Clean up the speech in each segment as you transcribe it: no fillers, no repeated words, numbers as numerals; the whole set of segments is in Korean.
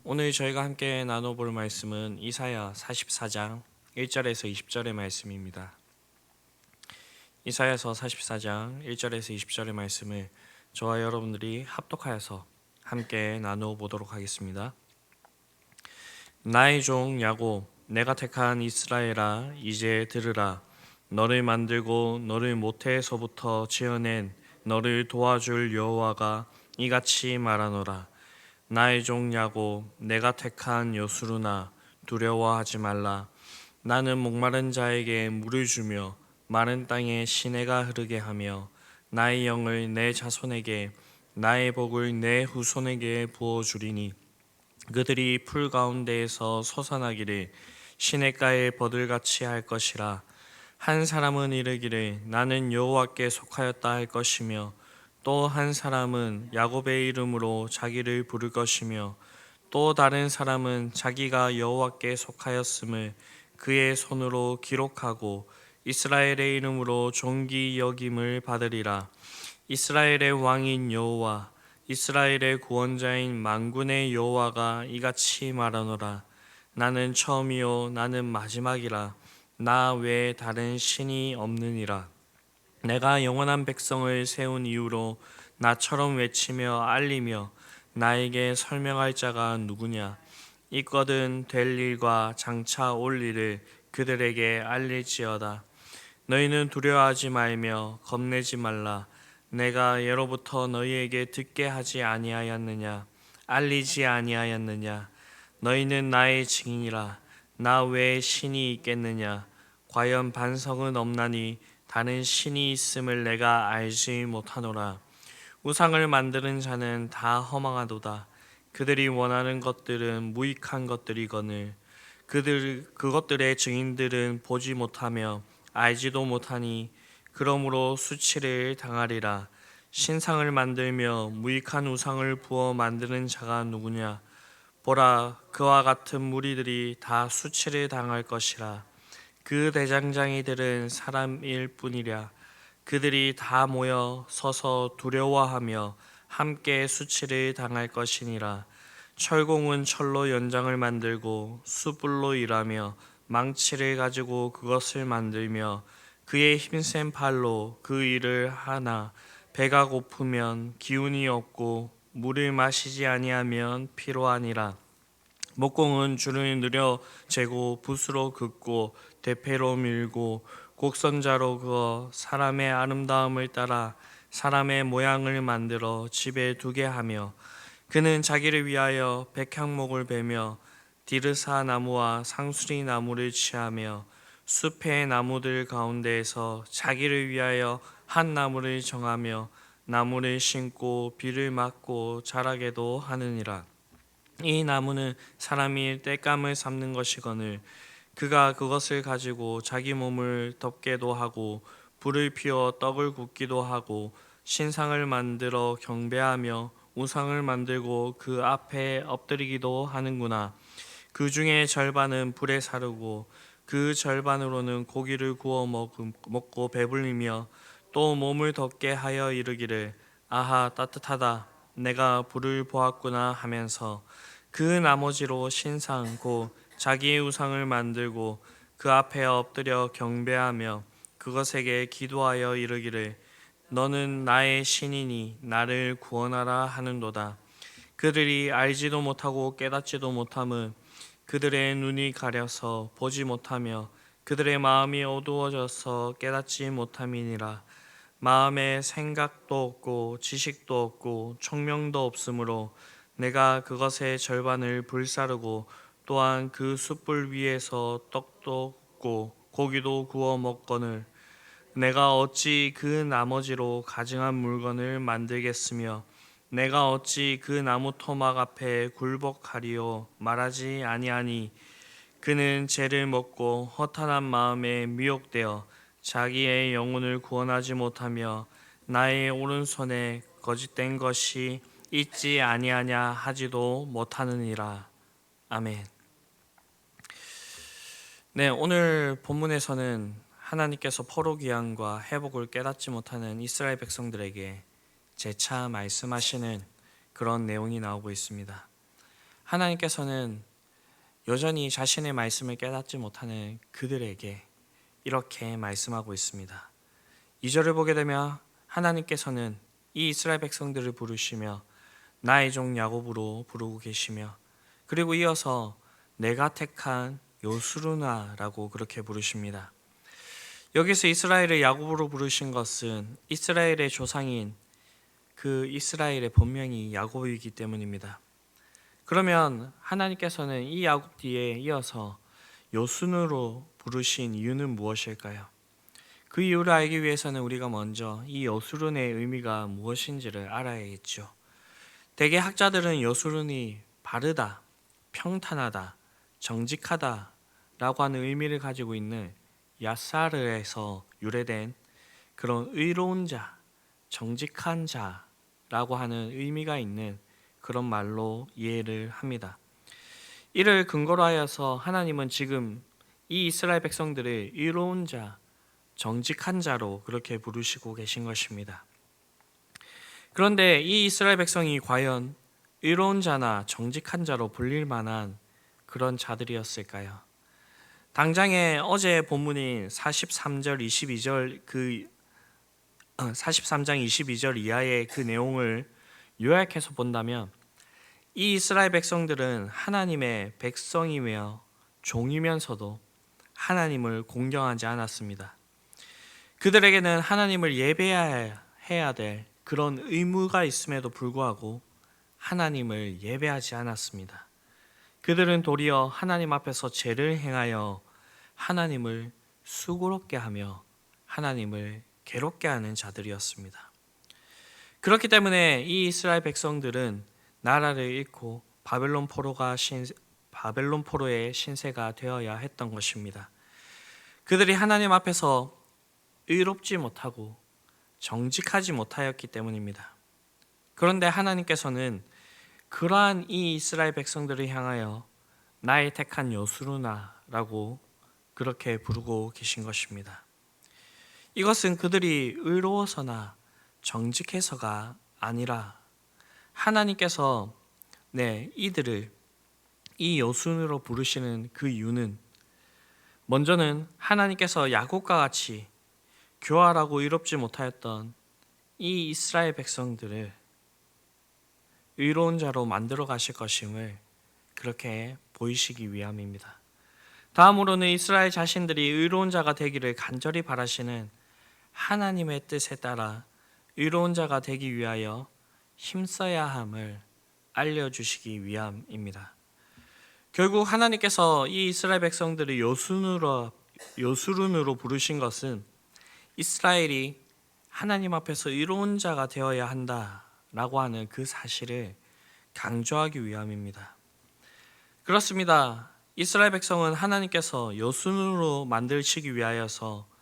오늘 저희가 함께 나눠볼 말씀은 이사야 44장 1절에서 20절의 말씀입니다. 이사야서 44장 1절에서 20절의 말씀을 저와 여러분들이 합독하여서 함께 나누어 보도록 하겠습니다. 나의 종 야곱, 내가 택한 이스라엘아, 이제 들으라. 너를 만들고 너를 모태에서부터 지어낸 너를 도와줄 여호와가 이같이 말하노라. 나의 종 야곱, 내가 택한 요스루나 두려워하지 말라. 나는 목마른 자에게 물을 주며 마른 땅에 시내가 흐르게 하며 나의 영을 내 자손에게 나의 복을 내 후손에게 부어주리니 그들이 풀 가운데에서 솟아나기를 시냇가에 버들같이 할 것이라. 한 사람은 이르기를 나는 여호와께 속하였다 할 것이며 또 한 사람은 야곱의 이름으로 자기를 부를 것이며 또 다른 사람은 자기가 여호와께 속하였음을 그의 손으로 기록하고 이스라엘의 이름으로 존귀 여김을 받으리라. 이스라엘의 왕인 여호와, 이스라엘의 구원자인 만군의 여호와가 이같이 말하노라. 나는 처음이요 나는 마지막이라. 나 외에 다른 신이 없느니라. 내가 영원한 백성을 세운 이후로 나처럼 외치며 알리며 나에게 설명할 자가 누구냐. 있거든 될 일과 장차 올 일을 그들에게 알릴지어다. 너희는 두려워하지 말며 겁내지 말라. 내가 예로부터 너희에게 듣게 하지 아니하였느냐. 알리지 아니하였느냐. 너희는 나의 증인이라. 나 외에 신이 있겠느냐. 과연 반석은 없나니 다른 신이 있음을 내가 알지 못하노라. 우상을 만드는 자는 다 허망하도다. 그들이 원하는 것들은 무익한 것들이거늘 그것들의 증인들은 보지 못하며 알지도 못하니 그러므로 수치를 당하리라. 신상을 만들며 무익한 우상을 부어 만드는 자가 누구냐. 보라, 그와 같은 무리들이 다 수치를 당할 것이라. 그 대장장이들은 사람일 뿐이랴. 그들이 다 모여 서서 두려워하며 함께 수치를 당할 것이니라. 철공은 철로 연장을 만들고 숯불로 일하며 망치를 가지고 그것을 만들며 그의 힘센 팔로 그 일을 하나. 배가 고프면 기운이 없고 물을 마시지 아니하면 피로하니라. 목공은 줄을 느려 재고 붓으로 긋고 대패로 밀고 곡선자로 그어 사람의 아름다움을 따라 사람의 모양을 만들어 집에 두게 하며 그는 자기를 위하여 백향목을 베며 디르사 나무와 상수리 나무를 취하며 숲의 나무들 가운데에서 자기를 위하여 한 나무를 정하며 나무를 심고 비를 맞고 자라게도 하느니라. 이 나무는 사람이 땔감을 삶는 것이거늘 그가 그것을 가지고 자기 몸을 덮게도 하고 불을 피워 떡을 굽기도 하고 신상을 만들어 경배하며 우상을 만들고 그 앞에 엎드리기도 하는구나. 그 중에 절반은 불에 사르고 그 절반으로는 고기를 구워 먹고 배불리며 또 몸을 덮게 하여 이르기를 아하 따뜻하다 내가 불을 보았구나 하면서 그 나머지로 신상 곧 자기의 우상을 만들고 그 앞에 엎드려 경배하며 그것에게 기도하여 이르기를 너는 나의 신이니 나를 구원하라 하는도다. 그들이 알지도 못하고 깨닫지도 못함은 그들의 눈이 가려서 보지 못하며 그들의 마음이 어두워져서 깨닫지 못함이니라. 마음에 생각도 없고 지식도 없고 총명도 없으므로 내가 그것의 절반을 불사르고 또한 그 숯불 위에서 떡도 굽고 고기도 구워 먹거늘 내가 어찌 그 나머지로 가증한 물건을 만들겠으며 내가 어찌 그 나무 토막 앞에 굴복하리요 말하지 아니하니 그는 죄를 먹고 허탄한 마음에 미혹되어 자기의 영혼을 구원하지 못하며 나의 오른손에 거짓된 것이 있지 아니하냐 하지도 못하느니라. 아멘. 네, 오늘 본문에서는 하나님께서 포로기한과 회복을 깨닫지 못하는 이스라엘 백성들에게 재차 말씀하시는 그런 내용이 나오고 있습니다. 하나님께서는 여전히 자신의 말씀을 깨닫지 못하는 그들에게 이렇게 말씀하고 있습니다. 2절을 보게 되면 하나님께서는 이 이스라엘 백성들을 부르시며 나의 종 야곱으로 부르고 계시며, 그리고 이어서 내가 택한 요수르나라고 그렇게 부르십니다. 여기서 이스라엘을 야곱으로 부르신 것은 이스라엘의 조상인 그 이스라엘의 본명이 야곱이기 때문입니다. 그러면 하나님께서는 이 야곱 뒤에 이어서 요순으로 부르신 이유는 무엇일까요? 그 이유를 알기 위해서는 우리가 먼저 이 요수른의 의미가 무엇인지를 알아야겠죠. 대개 학자들은 요수른이 바르다, 평탄하다, 정직하다 라고 하는 의미를 가지고 있는 야사르에서 유래된 그런 의로운 자, 정직한 자라고 하는 의미가 있는 그런 말로 이해를 합니다. 이를 근거로 하여서 하나님은 지금 이 이스라엘 백성들을 의로운 자, 정직한 자로 그렇게 부르시고 계신 것입니다. 그런데 이 이스라엘 백성이 과연 의로운 자나 정직한 자로 불릴 만한 그런 자들이었을까요? 당장에 어제 본문인 43절 22절 43장 22절 이하의 그 내용을 요약해서 본다면 이 이스라엘 백성들은 하나님의 백성이며 종이면서도 하나님을 공경하지 않았습니다. 그들에게는 하나님을 예배해야 될 그런 의무가 있음에도 불구하고 하나님을 예배하지 않았습니다. 그들은 도리어 하나님 앞에서 죄를 행하여 하나님을 수고롭게 하며 하나님을 괴롭게 하는 자들이었습니다. 그렇기 때문에 이 이스라엘 백성들은 나라를 잃고 바벨론 포로의 신세가 되어야 했던 것입니다. 그들이 하나님 앞에서 의롭지 못하고 정직하지 못하였기 때문입니다. 그런데 하나님께서는 그러한 이 이스라엘 백성들을 향하여 나의 택한 요수르나라고 그렇게 부르고 계신 것입니다. 이것은 그들이 의로워서나 정직해서가 아니라 하나님께서 이들을 이 요순으로 부르시는 그 이유는 먼저는 하나님께서 야곱과 같이 교활하고 의롭지 못하였던 이 이스라엘 백성들을 의로운 자로 만들어 가실 것임을 그렇게 보이시기 위함입니다. 다음으로는 이스라엘 자신들이 의로운 자가 되기를 간절히 바라시는 하나님의 뜻에 따라 의로운 자가 되기 위하여 힘써야 함을 알려주시기 위함입니다. 결국 하나님께서 이 이스라엘 백성들을 요수른으로 부르신 것은 이스라엘이 하나님 앞에서 의로운 자가 되어야 한다라고 하는 그 사실을 강조하기 위함입니다. 그렇습니다. 이스라엘 백성은 하나님께서 요순으로 만드시기 위하여서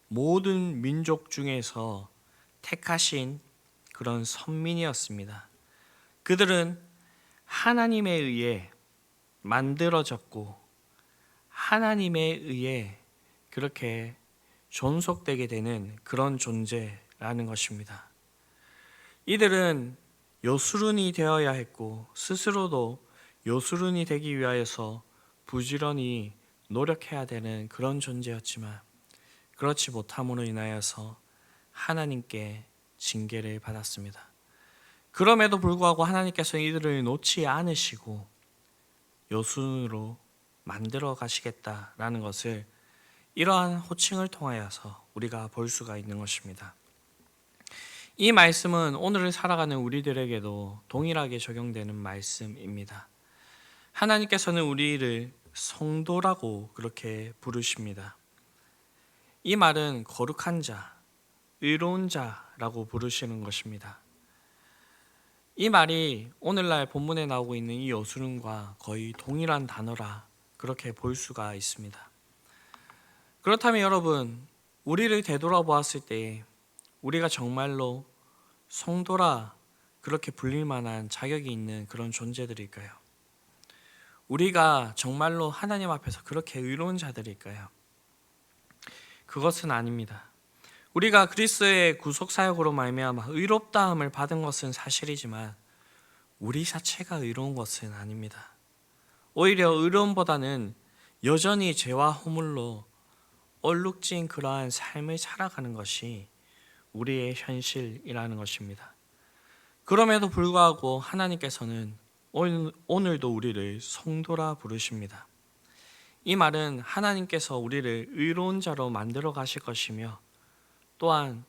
모든 민족 중에서 택하신 그런 선민이었습니다. 그들은 하나님에 의해 만들어졌고 하나님에 의해 그렇게 존속되게 되는 그런 존재라는 것입니다. 이들은 요수른이 되어야 했고 스스로도 요수른이 되기 위하여서 부지런히 노력해야 되는 그런 존재였지만 그렇지 못함으로 인하여서 하나님께 징계를 받았습니다. 그럼에도 불구하고 하나님께서 이들을 놓지 않으시고 요순으로 만들어 가시겠다라는 것을 이러한 호칭을 통하여서 우리가 볼 수가 있는 것입니다. 이 말씀은 오늘을 살아가는 우리들에게도 동일하게 적용되는 말씀입니다. 하나님께서는 우리를 성도라고 그렇게 부르십니다. 이 말은 거룩한 자, 의로운 자라고 부르시는 것입니다. 이 말이 오늘날 본문에 나오고 있는 이 요수른과 거의 동일한 단어라 그렇게 볼 수가 있습니다. 그렇다면 여러분, 우리를 되돌아보았을 때 우리가 정말로 성도라 그렇게 불릴 만한 자격이 있는 그런 존재들일까요? 우리가 정말로 하나님 앞에서 그렇게 의로운 자들일까요? 그것은 아닙니다. 우리가 그리스도의 구속 사역으로 말미암아 의롭다함을 받은 것은 사실이지만 우리 자체가 의로운 것은 아닙니다. 오히려 의로움보다는 여전히 죄와 허물로 얼룩진 그러한 삶을 살아가는 것이 우리의 현실이라는 것입니다. 그럼에도 불구하고 하나님께서는 오늘도 우리를 성도라 부르십니다. 이 말은 하나님께서 우리를 의로운 자로 만들어 가실 것이며 또한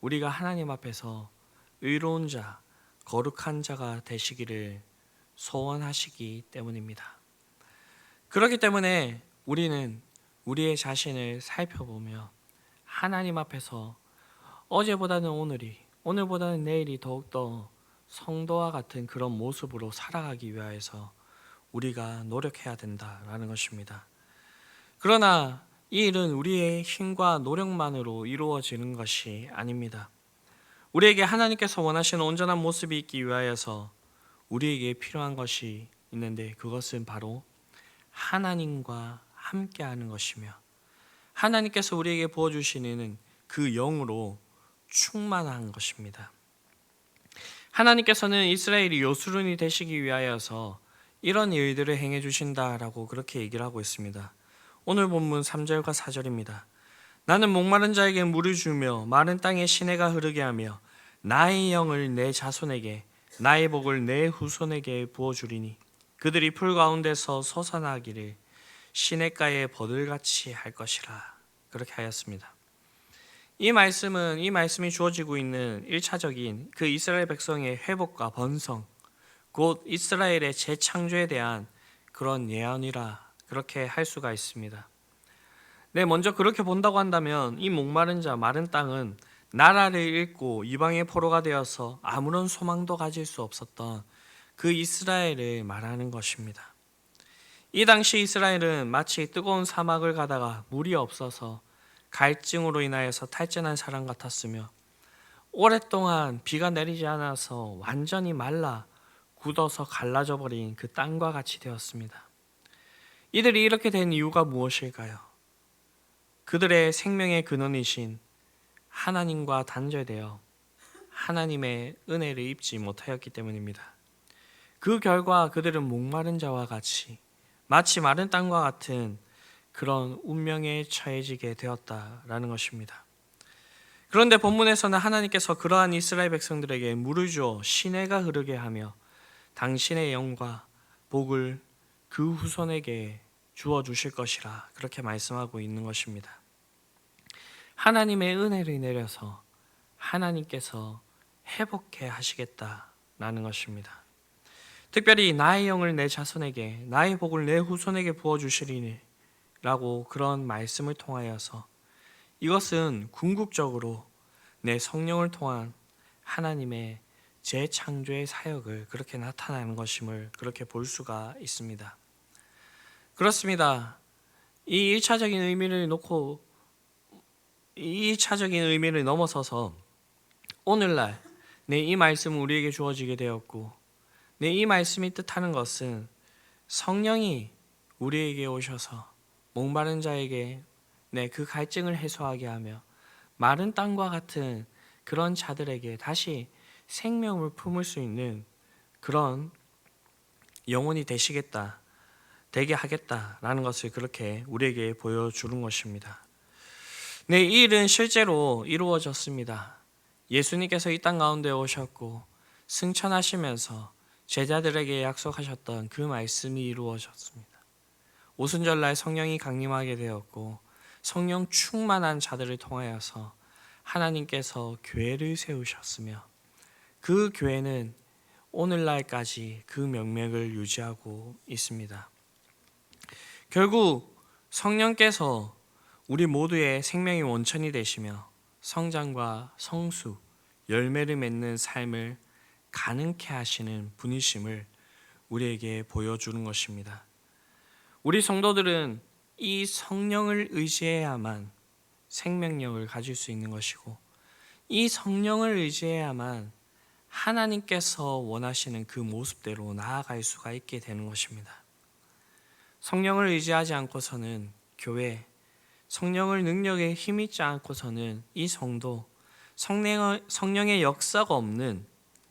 우리가 하나님 앞에서 의로운 자, 거룩한 자가 되시기를 소원하시기 때문입니다. 그렇기 때문에 우리는 우리의 자신을 살펴보며 하나님 앞에서 어제보다는 오늘보다는 내일이 더욱더 성도와 같은 그런 모습으로 살아가기 위하여서 우리가 노력해야 된다라는 것입니다. 그러나 이 일은 우리의 힘과 노력만으로 이루어지는 것이 아닙니다. 우리에게 하나님께서 원하시는 온전한 모습이 있기 위하여서 우리에게 필요한 것이 있는데 그것은 바로 하나님과 함께하는 것이며 하나님께서 우리에게 부어주시는 그 영으로 충만한 것입니다. 하나님께서는 이스라엘이 요술은이 되시기 위하여서 이런 일들을 행해 주신다라고 그렇게 얘기를 하고 있습니다. 오늘 본문 3절과 4절입니다. 나는 목마른 자에게 물을 주며 마른 땅에 시내가 흐르게 하며 나의 영을 내 자손에게 나의 복을 내 후손에게 부어주리니 그들이 풀 가운데서 솟아나기를 시냇가에 버들같이 할 것이라 그렇게 하였습니다. 이 말씀이 주어지고 있는 1차적인 그 이스라엘 백성의 회복과 번성, 곧 이스라엘의 재창조에 대한 그런 예언이라 그렇게 할 수가 있습니다. 네, 먼저 그렇게 본다고 한다면 이 목마른 자, 마른 땅은 나라를 잃고 이방의 포로가 되어서 아무런 소망도 가질 수 없었던 그 이스라엘을 말하는 것입니다. 이 당시 이스라엘은 마치 뜨거운 사막을 가다가 물이 없어서 갈증으로 인하여서 탈진한 사람 같았으며 오랫동안 비가 내리지 않아서 완전히 말라 굳어서 갈라져 버린 그 땅과 같이 되었습니다. 이들이 이렇게 된 이유가 무엇일까요? 그들의 생명의 근원이신 하나님과 단절되어 하나님의 은혜를 입지 못하였기 때문입니다. 그 결과 그들은 목마른 자와 같이 마치 마른 땅과 같은 그런 운명에 처해지게 되었다라는 것입니다. 그런데 본문에서는 하나님께서 그러한 이스라엘 백성들에게 물을 주어 시내가 흐르게 하며 당신의 영과 복을 그 후손에게 주어 주실 것이라 그렇게 말씀하고 있는 것입니다. 하나님의 은혜를 내려서 하나님께서 회복해 하시겠다라는 것입니다. 특별히 나의 영을 내 자손에게 나의 복을 내 후손에게 부어주시리니 라고 그런 말씀을 통하여서 이것은 궁극적으로 내 성령을 통한 하나님의 재창조의 사역을 그렇게 나타나는 것임을 그렇게 볼 수가 있습니다. 그렇습니다. 이 1차적인 의미를 넘어서서 오늘날 이 말씀은 우리에게 주어지게 되었고 이 말씀이 뜻하는 것은 성령이 우리에게 오셔서 목마른 자에게 그 갈증을 해소하게 하며 마른 땅과 같은 그런 자들에게 다시 생명을 품을 수 있는 그런 영혼이 되게 하겠다라는 것을 그렇게 우리에게 보여주는 것입니다. 이 일은 실제로 이루어졌습니다. 예수님께서 이 땅 가운데 오셨고 승천하시면서 제자들에게 약속하셨던 그 말씀이 이루어졌습니다. 오순절날 성령이 강림하게 되었고 성령 충만한 자들을 통하여서 하나님께서 교회를 세우셨으며 그 교회는 오늘날까지 그 명맥을 유지하고 있습니다. 결국 성령께서 우리 모두의 생명의 원천이 되시며 성장과 성수, 열매를 맺는 삶을 가능케 하시는 분이심을 우리에게 보여주는 것입니다. 우리 성도들은 이 성령을 의지해야만 생명력을 가질 수 있는 것이고 이 성령을 의지해야만 하나님께서 원하시는 그 모습대로 나아갈 수가 있게 되는 것입니다. 성령을 의지하지 않고서는 교회, 성령을 능력에 힘입지 않고서는 이 성도, 성령의 역사가 없는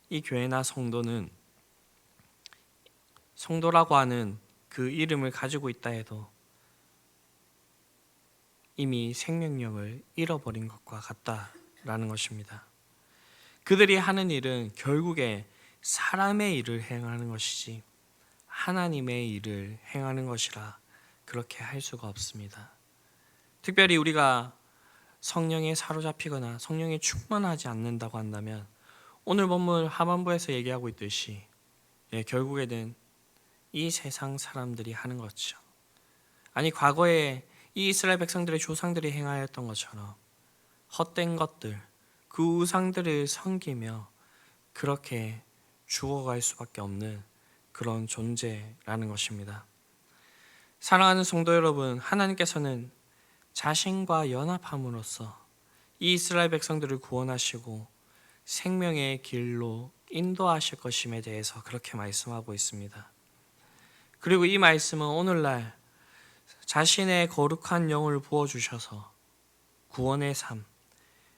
이 교회나 성도는 성도라고 하는 그 이름을 가지고 있다 해도 이미 생명력을 잃어버린 것과 같다라는 것입니다. 그들이 하는 일은 결국에 사람의 일을 행하는 것이지 하나님의 일을 행하는 것이라 그렇게 할 수가 없습니다. 특별히 우리가 성령에 사로잡히거나 성령에 충만하지 않는다고 한다면 오늘 본문 하반부에서 얘기하고 있듯이 결국에는 이 세상 사람들이 하는 것이죠. 아니 과거에 이 이스라엘 백성들의 조상들이 행하였던 것처럼 헛된 것들, 그 우상들을 섬기며 그렇게 죽어갈 수밖에 없는 그런 존재라는 것입니다. 사랑하는 성도 여러분, 하나님께서는 자신과 연합함으로써 이 이스라엘 백성들을 구원하시고 생명의 길로 인도하실 것임에 대해서 그렇게 말씀하고 있습니다. 그리고 이 말씀은 오늘날 자신의 거룩한 영을 부어주셔서 구원의 삶,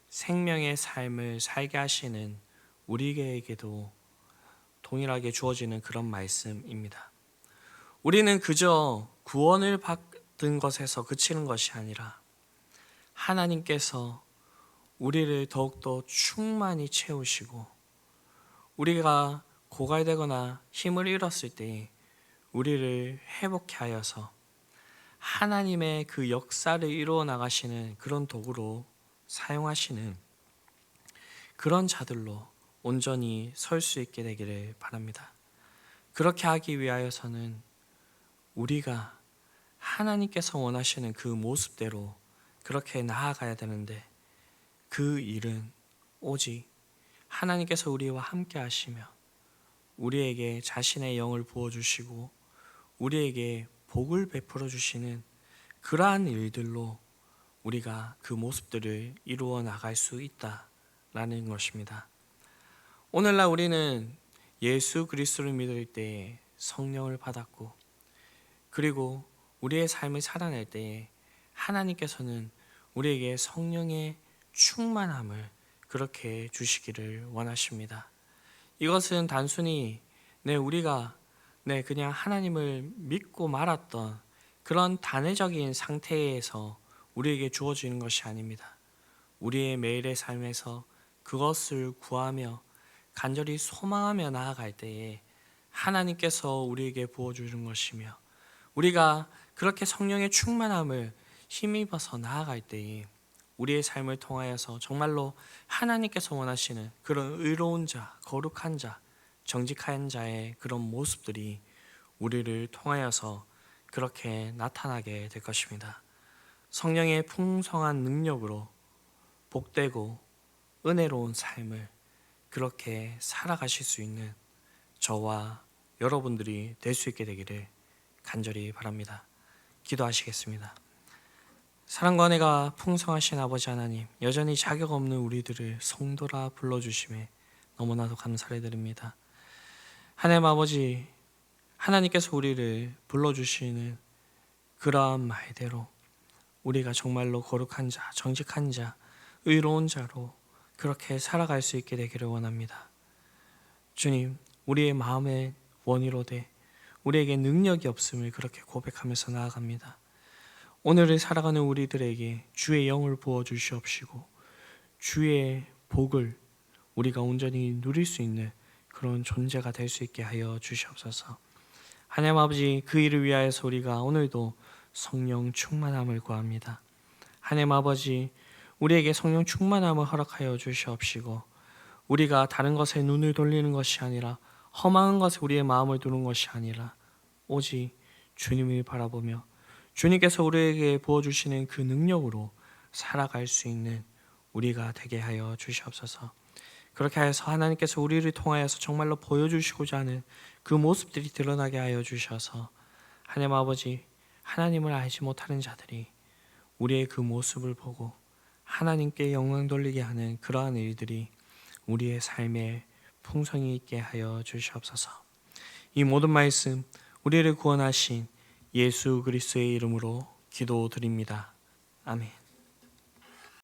생명의 삶을 살게 하시는 우리에게도 동일하게 주어지는 그런 말씀입니다. 우리는 그저 구원을 받은 것에서 그치는 것이 아니라 하나님께서 우리를 더욱더 충만히 채우시고 우리가 고갈되거나 힘을 잃었을 때 우리를 회복케 하여서 하나님의 그 역사를 이루어 나가시는 그런 도구로 사용하시는 그런 자들로 온전히 설 수 있게 되기를 바랍니다. 그렇게 하기 위하여서는 우리가 하나님께서 원하시는 그 모습대로 그렇게 나아가야 되는데 그 일은 오직 하나님께서 우리와 함께 하시며 우리에게 자신의 영을 부어주시고 우리에게 복을 베풀어 주시는 그러한 일들로 우리가 그 모습들을 이루어 나갈 수 있다라는 것입니다. 오늘날 우리는 예수 그리스도를 믿을 때에 성령을 받았고 그리고 우리의 삶을 살아낼 때에 하나님께서는 우리에게 성령의 충만함을 그렇게 주시기를 원하십니다. 이것은 단순히 우리가 그냥 하나님을 믿고 말았던 그런 단회적인 상태에서 우리에게 주어지는 것이 아닙니다. 우리의 매일의 삶에서 그것을 구하며 간절히 소망하며 나아갈 때에 하나님께서 우리에게 부어주는 것이며 우리가 그렇게 성령의 충만함을 힘입어서 나아갈 때에 우리의 삶을 통하여서 정말로 하나님께서 원하시는 그런 의로운 자, 거룩한 자, 정직한 자의 그런 모습들이 우리를 통하여서 그렇게 나타나게 될 것입니다. 성령의 풍성한 능력으로 복되고 은혜로운 삶을 그렇게 살아가실 수 있는 저와 여러분들이 될 수 있게 되기를 간절히 바랍니다. 기도하시겠습니다. 사랑과 은혜가 풍성하신 아버지 하나님, 여전히 자격 없는 우리들을 성도라 불러주심에 너무나도 감사를 드립니다. 하나님 아버지, 하나님께서 우리를 불러주시는 그러한 말대로 우리가 정말로 거룩한 자, 정직한 자, 의로운 자로 그렇게 살아갈 수 있게 되기를 원합니다. 주님, 우리의 마음의 원의로 우리에게 능력이 없음을 그렇게 고백하면서 나아갑니다. 오늘을 살아가는 우리들에게 주의 영을 부어 주시옵시고 주의 복을 우리가 온전히 누릴 수 있는 그런 존재가 될 수 있게 하여 주시옵소서. 하나님 아버지, 그 일을 위하여서 우리가 오늘도 성령 충만함을 구합니다. 하나님 아버지, 우리에게 성령 충만함을 허락하여 주시옵시고 우리가 다른 것에 눈을 돌리는 것이 아니라 험한 것에 우리의 마음을 두는 것이 아니라 오직 주님을 바라보며 주님께서 우리에게 부어주시는 그 능력으로 살아갈 수 있는 우리가 되게 하여 주시옵소서. 그렇게 하여서 하나님께서 우리를 통하여서 정말로 보여주시고자 하는 그 모습들이 드러나게 하여 주셔서 하나님 아버지, 하나님을 알지 못하는 자들이 우리의 그 모습을 보고 하나님께 영광 돌리게 하는 그러한 일들이 우리의 삶에 풍성이 있게 하여 주시옵소서. 이 모든 말씀 우리를 구원하신 예수 그리스도의 이름으로 기도드립니다. 아멘.